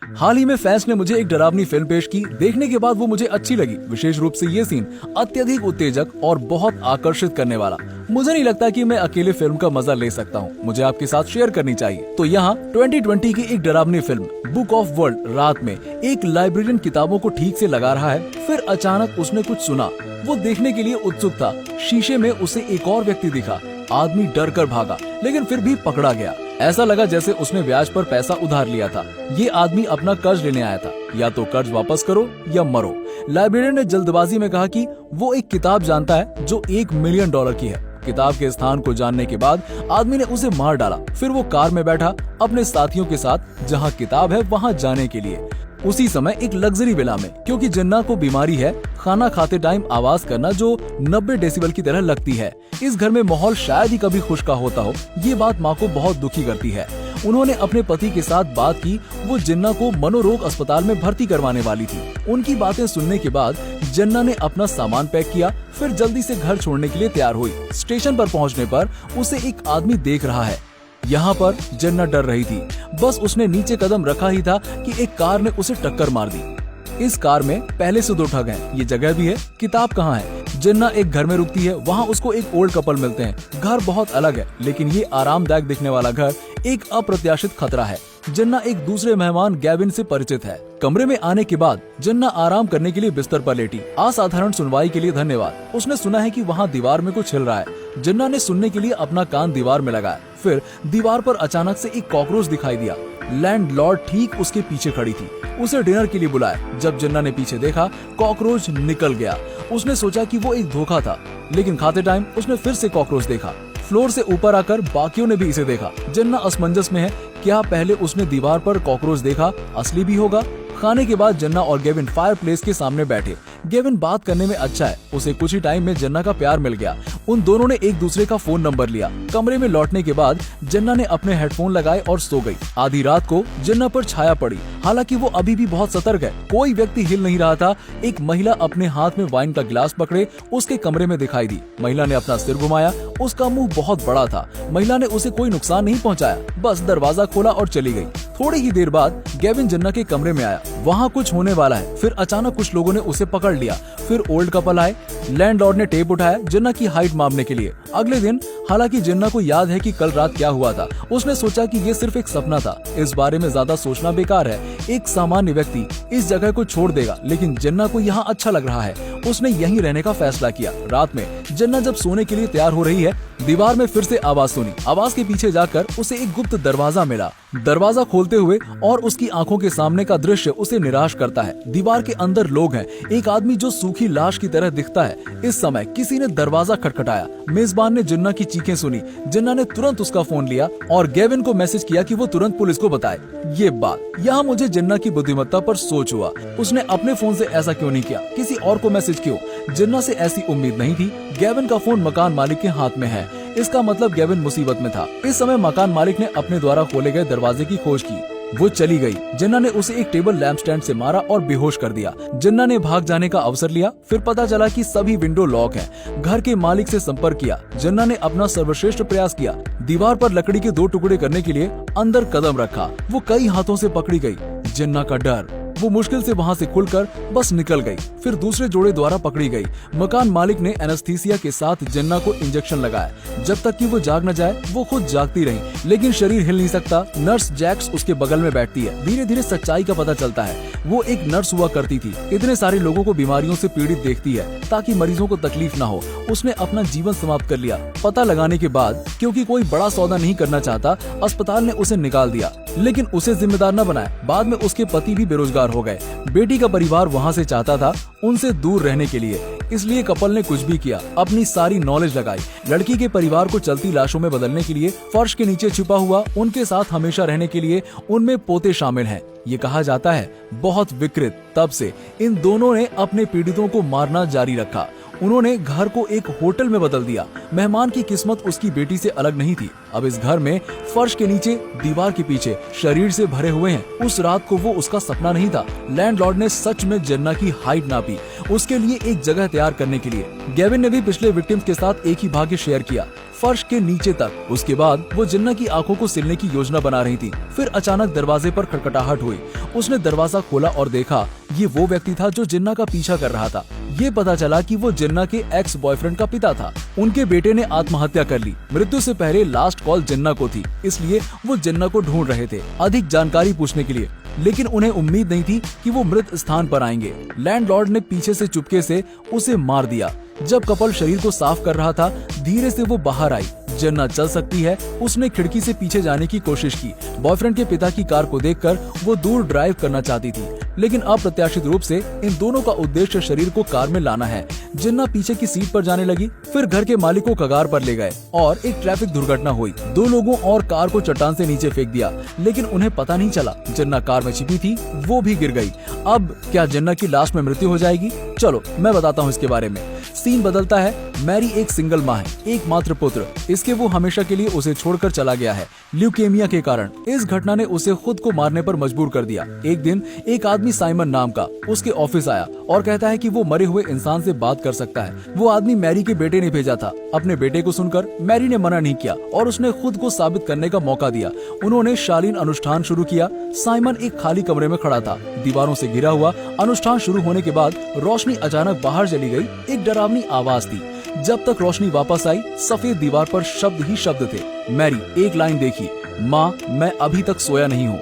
हाल ही में फैंस ने मुझे एक डरावनी फिल्म पेश की। देखने के बाद वो मुझे अच्छी लगी। विशेष रूप से ये सीन अत्यधिक उत्तेजक और बहुत आकर्षित करने वाला। मुझे नहीं लगता कि मैं अकेले फिल्म का मजा ले सकता हूँ, मुझे आपके साथ शेयर करनी चाहिए। तो यहाँ 2020 की एक डरावनी फिल्म बुक ऑफ वर्ल्ड रात में एक लाइब्रेरियन किताबों को ठीक से लगा रहा है। फिर अचानक उसने कुछ सुना। वो देखने के लिए उत्सुक था। शीशे में उसे एक और व्यक्ति दिखा। आदमी डर कर भागा, लेकिन फिर भी पकड़ा गया। ऐसा लगा जैसे उसने ब्याज पर पैसा उधार लिया था। ये आदमी अपना कर्ज लेने आया था। या तो कर्ज वापस करो या मरो। लाइब्रेरियन ने जल्दबाजी में कहा कि वो एक किताब जानता है जो $1 मिलियन की है। किताब के स्थान को जानने के बाद आदमी ने उसे मार डाला। फिर वो कार में बैठा अपने साथियों के साथ जहाँ किताब है वहाँ जाने के लिए। उसी समय एक लग्जरी विला में, क्योंकि जिन्ना को बीमारी है, खाना खाते टाइम आवाज करना जो 90 डेसिबल की तरह लगती है। इस घर में माहौल शायद ही कभी खुश का होता हो। ये बात माँ को बहुत दुखी करती है। उन्होंने अपने पति के साथ बात की। वो जिन्ना को मनोरोग अस्पताल में भर्ती करवाने वाली थी। उनकी बातें सुनने के बाद जिन्ना ने अपना सामान पैक किया। फिर जल्दी से घर छोड़ने के लिए तैयार हुई। स्टेशन पर पहुँचने पर उसे एक आदमी देख रहा है। यहाँ पर जिन्ना डर रही थी। बस उसने नीचे कदम रखा ही था कि एक कार ने उसे टक्कर मार दी। इस कार में पहले से 2 ठग हैं। ये जगह भी है। किताब कहाँ है? जिन्ना एक घर में रुकती है। वहाँ उसको एक ओल्ड कपल मिलते हैं। घर बहुत अलग है, लेकिन ये आरामदायक दिखने वाला घर एक अप्रत्याशित खतरा है। जिन्ना एक दूसरे मेहमान गैविन से परिचित है। कमरे में आने के बाद जिन्ना आराम करने के लिए बिस्तर पर लेटी। असाधारण सुनवाई के लिए धन्यवाद। उसने सुना है कि वहाँ दीवार में कुछ हिल रहा है। जिन्ना ने सुनने के लिए अपना कान दीवार में लगाया। फिर दीवार पर अचानक से एक कॉकरोच दिखाई दिया। लैंडलॉर्ड ठीक उसके पीछे खड़ी थी। उसे डिनर के लिए बुलाया। जब जिन्ना ने पीछे देखा, कॉकरोच निकल गया। उसने सोचा कि वो एक धोखा था, लेकिन खाते टाइम उसने फिर से कॉकरोच देखा। फ्लोर से ऊपर आकर बाकियों ने भी इसे देखा। जिन्ना असमंजस में है। क्या पहले उसने दीवार पर कॉकरोच देखा असली भी होगा? खाने के बाद जिन्ना और गेविन फायरप्लेस के सामने बैठे। गेविन बात करने में अच्छा है। उसे कुछ ही टाइम में जिन्ना का प्यार मिल गया। उन दोनों ने एक दूसरे का फोन नंबर लिया। कमरे में लौटने के बाद जिन्ना ने अपने हेडफोन लगाए और सो गई। आधी रात को जिन्ना पर छाया पड़ी। हालांकि वो अभी भी बहुत सतर्क है। कोई व्यक्ति हिल नहीं रहा था। एक महिला अपने हाथ में वाइन का गिलास पकड़े उसके कमरे में दिखाई दी। महिला ने अपना सिर घुमाया। उसका मुंह बहुत बड़ा था। महिला ने उसे कोई नुकसान नहीं पहुंचाया, बस दरवाजा खोला और चली गई। थोड़ी ही देर बाद गेविन जिन्ना के कमरे में आया। वहाँ कुछ होने वाला है। फिर अचानक कुछ लोगों ने उसे पकड़ लिया। फिर ओल्ड कपल आए। लैंडलॉर्ड ने टेप उठाया जिन्ना की हाइट मापने के लिए। अगले दिन, हालांकि जिन्ना को याद है कि कल रात क्या हुआ था। उसने सोचा कि ये सिर्फ एक सपना था। इस बारे में ज्यादा सोचना बेकार है। एक सामान्य व्यक्ति इस जगह को छोड़ देगा, लेकिन जिन्ना को यहाँ अच्छा लग रहा है। उसने यहीं रहने का फैसला किया। रात में जिन्ना जब सोने के लिए तैयार हो रही है, दीवार में फिर से आवाज सुनी। आवाज के पीछे जाकर उसे एक गुप्त दरवाजा मिला। दरवाजा खोलते हुए और उसकी आंखों के सामने का दृश्य उसे निराश करता है। दीवार के अंदर लोग हैं। एक आदमी जो सूखी लाश की तरह दिखता है। इस समय किसी ने दरवाजा खटखटाया। मेजबान ने जिन्ना की चीखें सुनी। जिन्ना ने तुरंत उसका फोन लिया और गेविन को मैसेज किया कि वो तुरंत पुलिस को बताए ये बात। यहाँ मुझे जिन्ना की बुद्धिमत्ता पर सोच हुआ। उसने अपने फोन से ऐसा क्यों नहीं किया? किसी और को मैसेज क्यों? जिन्ना से ऐसी उम्मीद नहीं थी। गेविन का फोन मकान मालिक के हाथ में है। इसका मतलब गेविन मुसीबत में था। इस समय मकान मालिक ने अपने द्वारा खोले गए दरवाजे की खोज की। वो चली गई। जिन्ना ने उसे एक टेबल लैंप स्टैंड से मारा और बेहोश कर दिया। जिन्ना ने भाग जाने का अवसर लिया। फिर पता चला कि सभी विंडो लॉक हैं। घर के मालिक से संपर्क किया। जिन्ना ने अपना सर्वश्रेष्ठ प्रयास किया। दीवार पर लकड़ी के 2 टुकड़े करने के लिए अंदर कदम रखा। वो कई हाथों से पकड़ी गई। जिन्ना का डर। वो मुश्किल से वहाँ से खुलकर बस निकल गई। फिर दूसरे जोड़े द्वारा पकड़ी गई। मकान मालिक ने एनेस्थीसिया के साथ जिन्ना को इंजेक्शन लगाया। जब तक कि वो जाग न जाए, वो खुद जागती रही, लेकिन शरीर हिल नहीं सकता। नर्स जैक्स उसके बगल में बैठती है। धीरे धीरे सच्चाई का पता चलता है। वो एक नर्स हुआ करती थी। इतने सारे लोगों को बीमारियों से पीड़ित देखती है ताकि मरीजों को तकलीफ न हो। उसने अपना जीवन समाप्त कर लिया। पता लगाने के बाद, क्योंकि कोई बड़ा सौदा नहीं करना चाहता, अस्पताल ने उसे निकाल दिया, लेकिन उसे जिम्मेदार न बनाया। बाद में उसके पति भी बेरोजगार हो गए। बेटी का परिवार वहाँ से चाहता था उनसे दूर रहने के लिए, इसलिए कपल ने कुछ भी किया। अपनी सारी नॉलेज लगाई। लड़की के परिवार को चलती लाशों में बदलने के लिए, फर्श के नीचे छुपा हुआ उनके साथ हमेशा रहने के लिए। उनमें पोते शामिल हैं। ये कहा जाता है बहुत विकृत। तब से इन दोनों ने अपने पीड़ितों को मारना जारी रखा। उन्होंने घर को एक होटल में बदल दिया। मेहमान की किस्मत उसकी बेटी से अलग नहीं थी। अब इस घर में फर्श के नीचे, दीवार के पीछे शरीर से भरे हुए हैं। उस रात को वो उसका सपना नहीं था। लैंडलॉर्ड ने सच में जिन्ना की हाइट नापी, उसके लिए एक जगह तैयार करने के लिए। गेविन ने भी पिछले विक्टिम्स के साथ एक ही भाग्य शेयर किया। फर्श के नीचे तक। उसके बाद वो जिन्ना की आंखों को सिलने की योजना बना रही थी। फिर अचानक दरवाजे पर खटखटाहट हुई। उसने दरवाजा खोला और देखा ये वो व्यक्ति था जो जिन्ना का पीछा कर रहा था। ये पता चला कि वो जिन्ना के एक्स बॉयफ्रेंड का पिता था। उनके बेटे ने आत्महत्या कर ली। मृत्यु से पहले लास्ट कॉल जिन्ना को थी, इसलिए वो जिन्ना को ढूंढ रहे थे अधिक जानकारी पूछने के लिए, लेकिन उन्हें उम्मीद नहीं थी कि वो मृत स्थान पर आएंगे। लैंडलॉर्ड ने पीछे से चुपके से उसे मार दिया। जब कपल शरीर को साफ कर रहा था, धीरे से वो बाहर आई। जिन्ना चल सकती है, उसने खिड़की से पीछे जाने की कोशिश की। बॉयफ्रेंड के पिता की कार को देखकर वो दूर ड्राइव करना चाहती थी, लेकिन अप्रत्याशित रूप से इन दोनों का उद्देश्य शरीर को कार में लाना है। जिन्ना पीछे की सीट पर जाने लगी। फिर घर के मालिक को कगार पर ले गए और एक ट्रैफिक दुर्घटना हुई। 2 लोगों और कार को चट्टान से नीचे फेंक दिया, लेकिन उन्हें पता नहीं चला जिन्ना कार में छिपी थी, वो भी गिर गई। अब क्या जिन्ना की लाश में मृत्यु हो जाएगी? चलो मैं बताता हूँ इसके बारे में। सीन बदलता है। मैरी एक सिंगल माँ है, एकमात्र पुत्र। इसके वो हमेशा के लिए उसे छोड़कर चला गया है ल्यूकेमिया के कारण। इस घटना ने उसे खुद को मारने पर मजबूर कर दिया। एक दिन एक आदमी साइमन नाम का उसके ऑफिस आया और कहता है कि वो मरे हुए इंसान से बात कर सकता है। वो आदमी मैरी के बेटे ने भेजा था। अपने बेटे को सुनकर मैरी ने मना नहीं किया और उसने खुद को साबित करने का मौका दिया। उन्होंने शालीन अनुष्ठान शुरू किया। साइमन एक खाली कमरे में खड़ा था, दीवारों से घिरा हुआ। अनुष्ठान शुरू होने के बाद रोशनी अचानक बाहर चली गई। एक डरावनी आवाज थी। जब तक रोशनी वापस आई, सफेद दीवार पर शब्द ही शब्द थे। मैरी एक लाइन देखी, माँ मैं अभी तक सोया नहीं हूँ।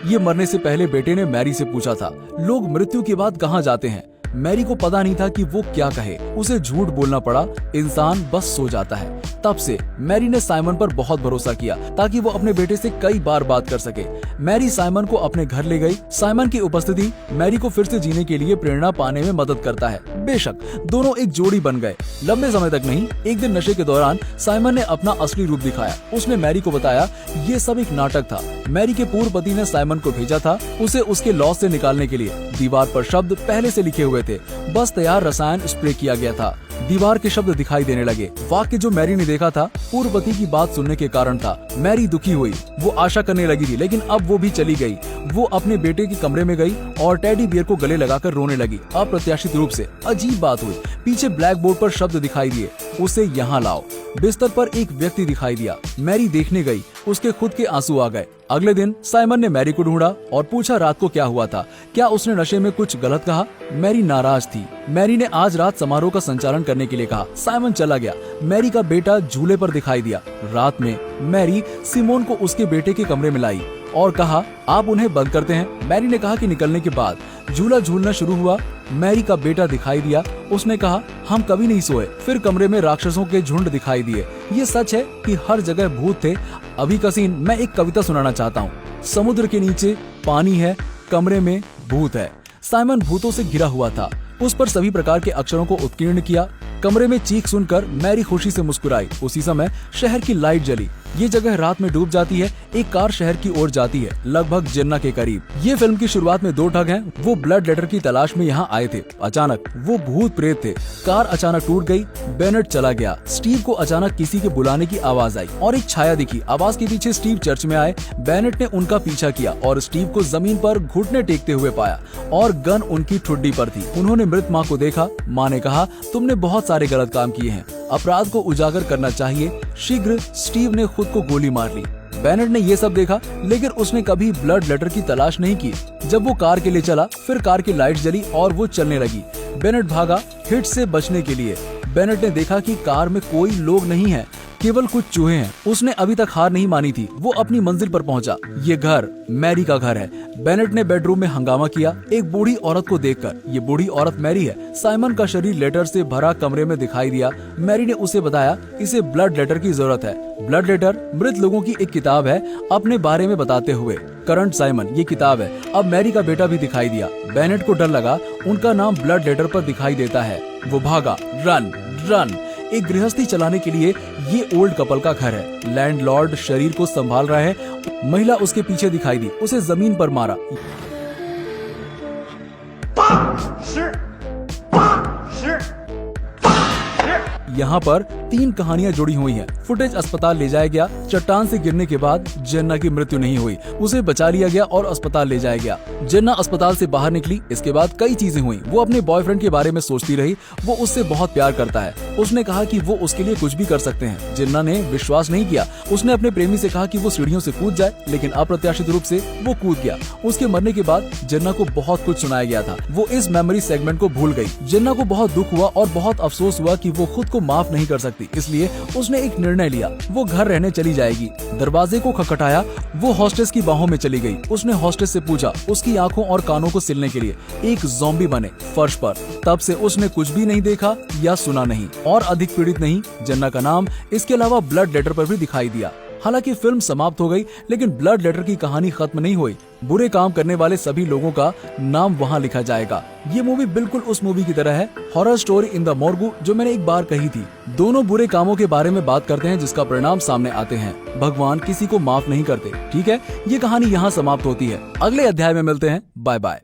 ये मरने से पहले बेटे ने मैरी से पूछा था, लोग मृत्यु के बाद कहाँ जाते हैं? मैरी को पता नहीं था कि वो क्या कहे। उसे झूठ बोलना पड़ा, इंसान बस सो जाता है। तब से मैरी ने साइमन पर बहुत भरोसा किया ताकि वो अपने बेटे से कई बार बात कर सके। मैरी साइमन को अपने घर ले गई। साइमन की उपस्थिति मैरी को फिर से जीने के लिए प्रेरणा पाने में मदद करता है। बेशक दोनों एक जोड़ी बन गए। लंबे समय तक नहीं, एक दिन नशे के दौरान साइमन ने अपना असली रूप दिखाया। उसने मैरी को बताया ये सब एक नाटक था। मैरी के पूर्व पति ने साइमन को भेजा था उसे उसके लॉस से निकालने के लिए। दीवार पर शब्द पहले से लिखे हुए थे, बस तैयार रसायन स्प्रे किया गया था। दीवार के शब्द दिखाई देने लगे। वाक्य जो मैरी ने देखा था पूर्व पति की बात सुनने के कारण था। मैरी दुखी हुई। वो आशा करने लगी थी, लेकिन अब वो भी चली गई। वो अपने बेटे के कमरे में गई और टेडी बियर को गले लगाकर रोने लगी। अप्रत्याशित रूप से अजीब बात हुई। पीछे ब्लैक बोर्ड पर शब्द दिखाई दिए, उसे यहाँ लाओ। बिस्तर पर एक व्यक्ति दिखाई दिया। मैरी देखने गई, उसके खुद के आंसू आ गए। अगले दिन साइमन ने मैरी को ढूंढा और पूछा रात को क्या हुआ था, क्या उसने नशे में कुछ गलत कहा। मैरी नाराज थी। मैरी ने आज रात समारोह का संचालन करने के लिए कहा। साइमन चला गया। मैरी का बेटा झूले पर दिखाई दिया। रात में मैरी सिमोन को उसके बेटे के कमरे में लाई और कहा आप उन्हें बंद करते हैं। मैरी ने कहा कि निकलने के बाद झूला झूलना शुरू हुआ। मैरी का बेटा दिखाई दिया। उसने कहा हम कभी नहीं सोए। फिर कमरे में राक्षसों के झुंड दिखाई दिए। ये सच है कि हर जगह भूत थे। अभी का सीन मैं एक कविता सुनाना चाहता हूँ। समुद्र के नीचे पानी है, कमरे में भूत है। साइमन भूतों से घिरा हुआ था। उस पर सभी प्रकार के अक्षरों को उत्कीर्ण किया। कमरे में चीख सुनकर मैरी खुशी से मुस्कुराई। उसी समय शहर की लाइट जली। ये जगह रात में डूब जाती है। एक कार शहर की ओर जाती है, लगभग जिन्ना के करीब। ये फिल्म की शुरुआत में 2 ठग हैं। वो ब्लड लेटर की तलाश में यहाँ आए थे। अचानक वो भूत प्रेत थे। कार अचानक टूट गई। बेनेट चला गया। स्टीव को अचानक किसी के बुलाने की आवाज आई और एक छाया दिखी। आवाज के पीछे स्टीव चर्च में आए। बेनेट ने उनका पीछा किया और स्टीव को जमीन पर घुटने टेकते हुए पाया और गन उनकी ठुड्डी पर थी। उन्होंने मृत माँ को देखा। माँ ने कहा तुमने बहुत सारे गलत काम किए हैं, अपराध को उजागर करना चाहिए। शीघ्र स्टीव ने खुद को गोली मार ली। बेनेट ने ये सब देखा, लेकिन उसने कभी ब्लड लेटर की तलाश नहीं की। जब वो कार के लिए चला, फिर कार की लाइट जली और वो चलने लगी। बेनेट भागा हिट से बचने के लिए। बेनेट ने देखा कि कार में कोई लोग नहीं है, केवल कुछ चूहे हैं। उसने अभी तक हार नहीं मानी थी। वो अपनी मंजिल पर पहुंचा। ये घर मैरी का घर है। बेनेट ने बेडरूम में हंगामा किया एक बूढ़ी औरत को देखकर। ये बूढ़ी औरत मैरी है। साइमन का शरीर लेटर से भरा कमरे में दिखाई दिया। मैरी ने उसे बताया इसे ब्लड लेटर की जरूरत है। ब्लड लेटर मृत लोगों की एक किताब है, अपने बारे में बताते हुए। करंट साइमन ये किताब है। अब मैरी का बेटा भी दिखाई दिया। बेनेट को डर लगा, उनका नाम ब्लड लेटर पर दिखाई देता है। वो भागा। Run run. एक गृहस्थी चलाने के लिए ये ओल्ड कपल का घर है। लैंडलॉर्ड शरीर को संभाल रहा है। महिला उसके पीछे दिखाई दी। उसे जमीन पर मारा। यहाँ पर 3 कहानियां जुड़ी हुई हैं। फुटेज अस्पताल ले जाया गया। चट्टान से गिरने के बाद जेन्ना की मृत्यु नहीं हुई, उसे बचा लिया गया और अस्पताल ले जाया गया। जेन्ना अस्पताल से बाहर निकली। इसके बाद कई चीजें हुई। वो अपने बॉयफ्रेंड के बारे में सोचती रही। वो उससे बहुत प्यार करता है। उसने कहा कि वो उसके लिए कुछ भी कर सकते हैं। जेन्ना ने विश्वास नहीं किया। उसने अपने प्रेमी से कहा कि वो सीढ़ियों से कूद जाए, लेकिन अप्रत्याशित रूप से वो कूद गया। उसके मरने के बाद जेन्ना को बहुत कुछ सुनाया गया था। वो इस मेमोरी सेगमेंट को भूल गई। जेन्ना को बहुत दुख हुआ और बहुत अफसोस हुआ कि वो खुद को माफ नहीं कर सकती, इसलिए उसने एक निर्णय लिया। वो घर रहने चली जाएगी। दरवाजे को खटखटाया। वो हॉस्टेस की बाहों में चली गई। उसने हॉस्टेस से पूछा उसकी आंखों और कानों को सिलने के लिए। एक ज़ॉम्बी बने फर्श पर। तब से उसने कुछ भी नहीं देखा या सुना नहीं और अधिक पीड़ित नहीं। जेन्ना का नाम इसके अलावा ब्लड लेटर पर भी दिखाई दिया। हालांकि फिल्म समाप्त हो गई, लेकिन ब्लड लेटर की कहानी खत्म नहीं हुई। बुरे काम करने वाले सभी लोगों का नाम वहां लिखा जाएगा। ये मूवी बिल्कुल उस मूवी की तरह है, हॉरर स्टोरी इन द मॉर्गू, जो मैंने एक बार कही थी। दोनों बुरे कामों के बारे में बात करते हैं जिसका परिणाम सामने आते हैं। भगवान किसी को माफ नहीं करते। ठीक है, ये कहानी यहाँ समाप्त होती है। अगले अध्याय में मिलते हैं। Bye bye.